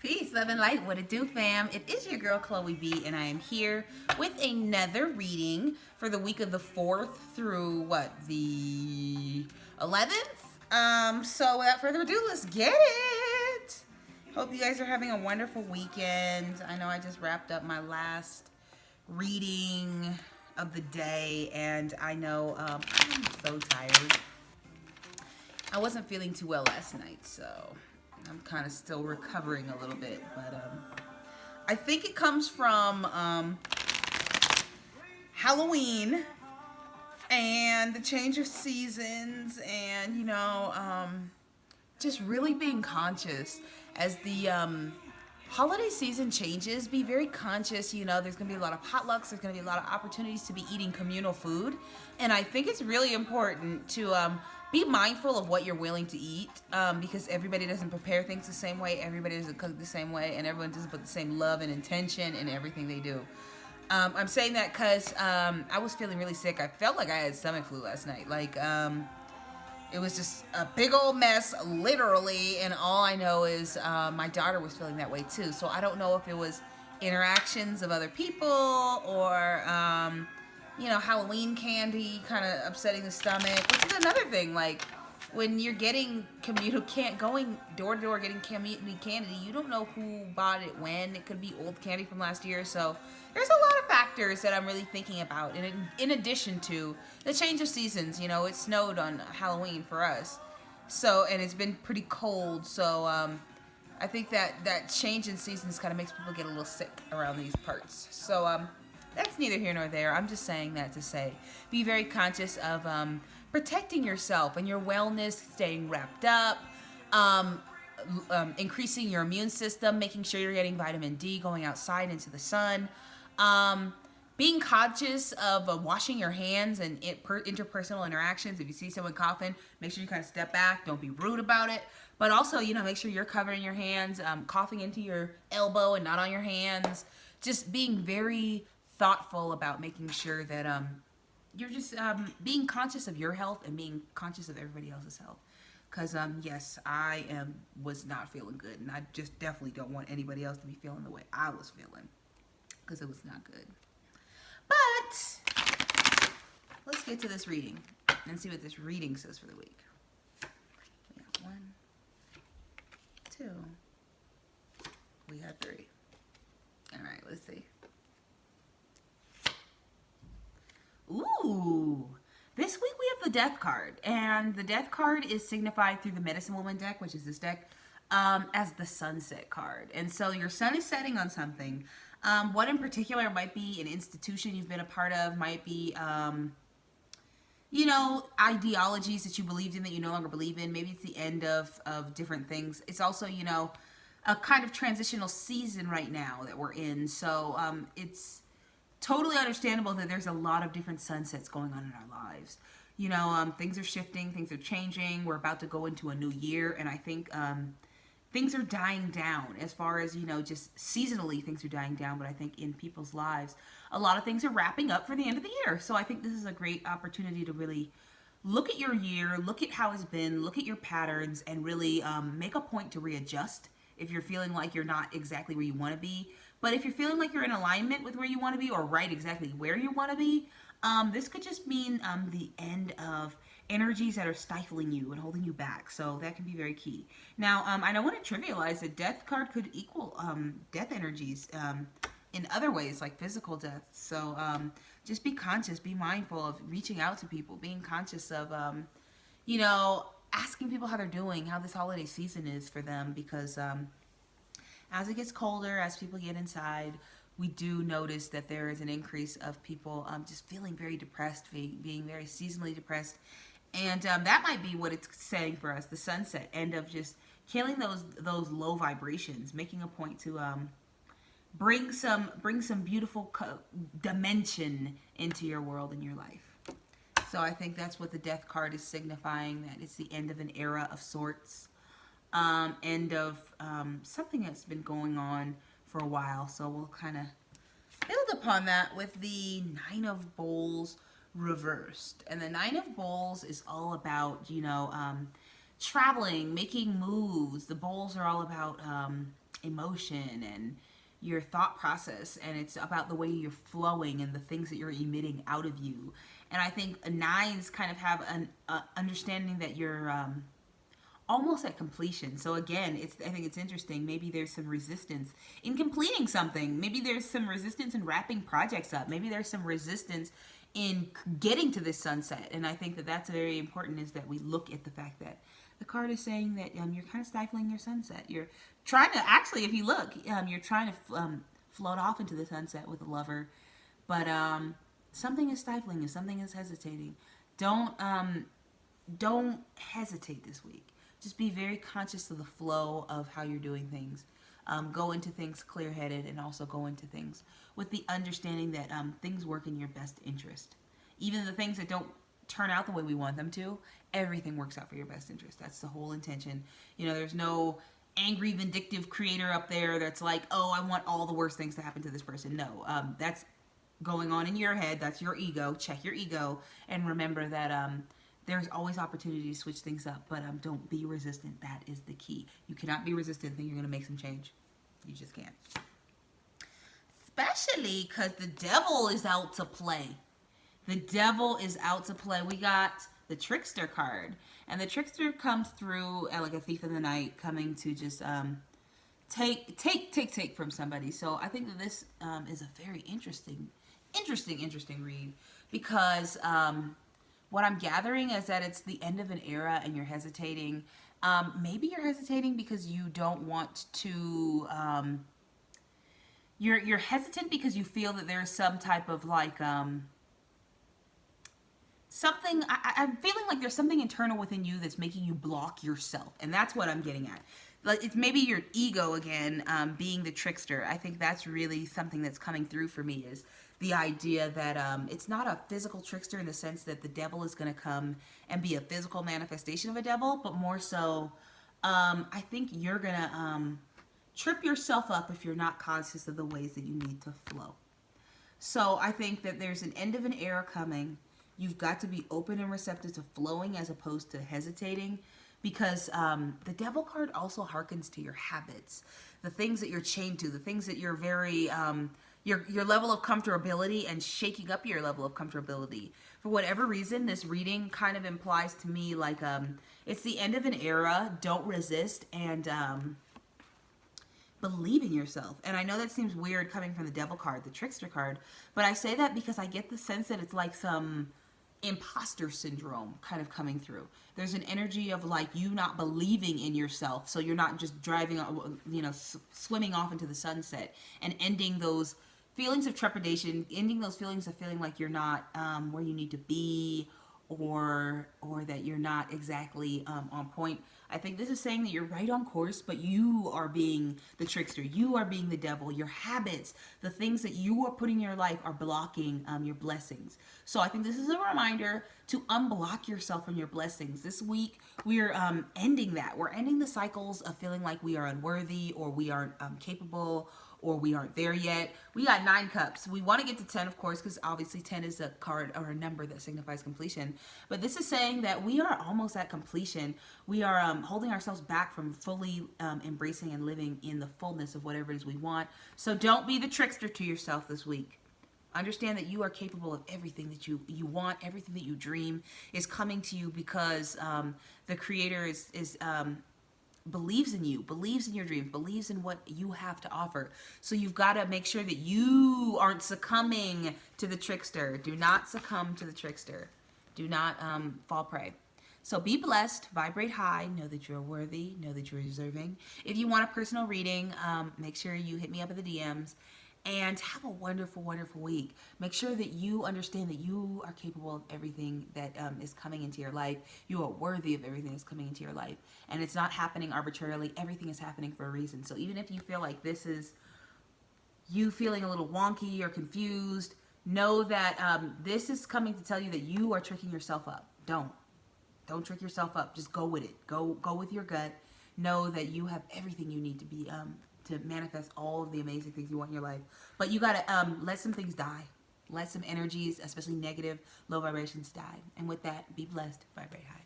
Peace, love, and light. What it do, fam? It is your girl, Chloe B, and I am here with another reading for the week of the 4th through, the 11th? So without further ado, let's get it! Hope you guys are having a wonderful weekend. I know I just wrapped up my last reading of the day, and I know I'm so tired. I wasn't feeling too well last night, so I'm kind of still recovering a little bit, but I think it comes from Halloween and the change of seasons, and just really being conscious as the holiday season changes. Be very conscious. There's gonna be a lot of potlucks. There's gonna be a lot of opportunities to be eating communal food, and I think it's really important to be mindful of what you're willing to eat, because everybody doesn't prepare things the same way, everybody doesn't cook the same way, and everyone doesn't put the same love and intention in everything they do. I'm saying that because I was feeling really sick. I felt like I had stomach flu last night. It was just a big old mess, literally, and all I know is my daughter was feeling that way too. So I don't know if it was interactions of other people or Halloween candy kind of upsetting the stomach, which is another thing. Like, when you're getting going door to door getting community candy, you don't know who bought it when. It could be old candy from last year. So there's a lot of factors that I'm really thinking about. And in addition to the change of seasons, it snowed on Halloween for us. So, and it's been pretty cold. So I think that change in seasons kind of makes people get a little sick around these parts. So that's neither here nor there. I'm just saying that to say, be very conscious of protecting yourself and your wellness, staying wrapped up, increasing your immune system, making sure you're getting vitamin D, going outside into the sun, being conscious of washing your hands and interpersonal interactions. If you see someone coughing, make sure you kind of step back. Don't be rude about it. But also, make sure you're covering your hands, coughing into your elbow and not on your hands. Just being very thoughtful about making sure that you're just being conscious of your health and being conscious of everybody else's health. Because yes, I was not feeling good, and I just definitely don't want anybody else to be feeling the way I was feeling, because it was not good. But let's get to this reading and see what this reading says for the week. We got 1, 2, we got 3. All right, let's see. Ooh, this week we have the Death card, and the Death card is signified through the Medicine Woman deck, which is this deck, as the Sunset card. And so your sun is setting on something. What in particular might be an institution you've been a part of, might be, ideologies that you believed in that you no longer believe in. Maybe it's the end of different things. It's also, a kind of transitional season right now that we're in. So it's totally understandable that there's a lot of different sunsets going on in our lives. Things are shifting, things are changing. We're about to go into a new year, and I think things are dying down as far as, just seasonally things are dying down. But I think in people's lives, a lot of things are wrapping up for the end of the year. So I think this is a great opportunity to really look at your year, look at how it's been, look at your patterns, and really make a point to readjust if you're feeling like you're not exactly where you want to be. But if you're feeling like you're in alignment with where you want to be, or right exactly where you want to be, this could just mean the end of energies that are stifling you and holding you back. So that can be very key. Now, I don't want to trivialize that Death card could equal death energies in other ways, like physical death. So just be conscious, be mindful of reaching out to people, being conscious of, asking people how they're doing, how this holiday season is for them, because as it gets colder, as people get inside, we do notice that there is an increase of people just feeling very depressed, being very seasonally depressed. And that might be what it's saying for us, the sunset, end of just killing those low vibrations, making a point to bring some beautiful dimension into your world and your life. So I think that's what the Death card is signifying, that it's the end of an era of sorts. End of something that's been going on for a while. So we'll kind of build upon that with the Nine of Bowls reversed. And the Nine of Bowls is all about, traveling, making moves. The bowls are all about emotion and your thought process, and it's about the way you're flowing and the things that you're emitting out of you. And I think nines kind of have an understanding that you're almost at completion. So again, I think it's interesting. Maybe there's some resistance in completing something. Maybe there's some resistance in wrapping projects up. Maybe there's some resistance in getting to this sunset. And I think that that's very important, is that we look at the fact that the card is saying that you're kind of stifling your sunset. You're trying to, actually, if you look, you're trying to float off into the sunset with a lover, but something is stifling you. Something is hesitating. Don't hesitate this week. Just be very conscious of the flow of how you're doing things. Go into things clear-headed, and also go into things with the understanding that things work in your best interest. Even the things that don't turn out the way we want them to, everything works out for your best interest. That's the whole intention. You know, there's no angry, vindictive creator up there that's like, oh, I want all the worst things to happen to this person. No, that's going on in your head. That's your ego. Check your ego, and remember that there's always opportunity to switch things up, but don't be resistant. That is the key. You cannot be resistant and think you're going to make some change. You just can't. Especially because the devil is out to play. The devil is out to play. We got the trickster card, and the trickster comes through like a thief in the night, coming to just take from somebody. So I think that this is a very interesting read, because what I'm gathering is that it's the end of an era and you're hesitating. Maybe you're hesitating because you don't want to, you're hesitant because you feel that there's some type of like, something, I'm feeling like there's something internal within you that's making you block yourself. And that's what I'm getting at. Like, it's maybe your ego again, being the trickster. I think that's really something that's coming through for me, is the idea that it's not a physical trickster in the sense that the devil is going to come and be a physical manifestation of a devil, but more so, I think you're going to trip yourself up if you're not conscious of the ways that you need to flow. So I think that there's an end of an era coming. You've got to be open and receptive to flowing as opposed to hesitating, because the devil card also harkens to your habits, the things that you're chained to, the things that you're very, your level of comfortability, and shaking up your level of comfortability. For whatever reason, this reading kind of implies to me like it's the end of an era. Don't resist, and believe in yourself. And I know that seems weird coming from the devil card, the trickster card, but I say that because I get the sense that it's like some imposter syndrome kind of coming through. There's an energy of like you not believing in yourself, so you're not just driving, swimming off into the sunset and ending those feelings of trepidation, ending those feelings of feeling like you're not where you need to be, or that you're not exactly on point. I think this is saying that you're right on course, but you are being the trickster. You are being the devil. Your habits, the things that you are putting in your life, are blocking your blessings. So I think this is a reminder to unblock yourself from your blessings. This week, we're ending that. We're ending the cycles of feeling like we are unworthy, or we aren't capable, or we aren't there yet. We got 9 cups. We want to get to 10, of course, because obviously 10 is a card or a number that signifies completion. But this is saying that we are almost at completion. We are holding ourselves back from fully embracing and living in the fullness of whatever it is we want. So don't be the trickster to yourself this week. Understand that you are capable of everything that you want. Everything that you dream is coming to you, because the Creator is believes in you, believes in your dreams, believes in what you have to offer. So you've got to make sure that you aren't succumbing to the trickster. Do not succumb to the trickster. Do not fall prey. So be blessed, vibrate high, know that you're worthy, know that you're deserving. If you want a personal reading, make sure you hit me up in the DMs. And have a wonderful, wonderful week. Make sure that you understand that you are capable of everything that is coming into your life. You are worthy of everything that's coming into your life. And it's not happening arbitrarily. Everything is happening for a reason. So even if you feel like this is you feeling a little wonky or confused, know that this is coming to tell you that you are tricking yourself up. Don't trick yourself up. Just go with it. Go with your gut. Know that you have everything you need to be to manifest all of the amazing things you want in your life. But you gotta let some things die. Let some energies, especially negative, low vibrations, die. And with that, be blessed, vibrate high.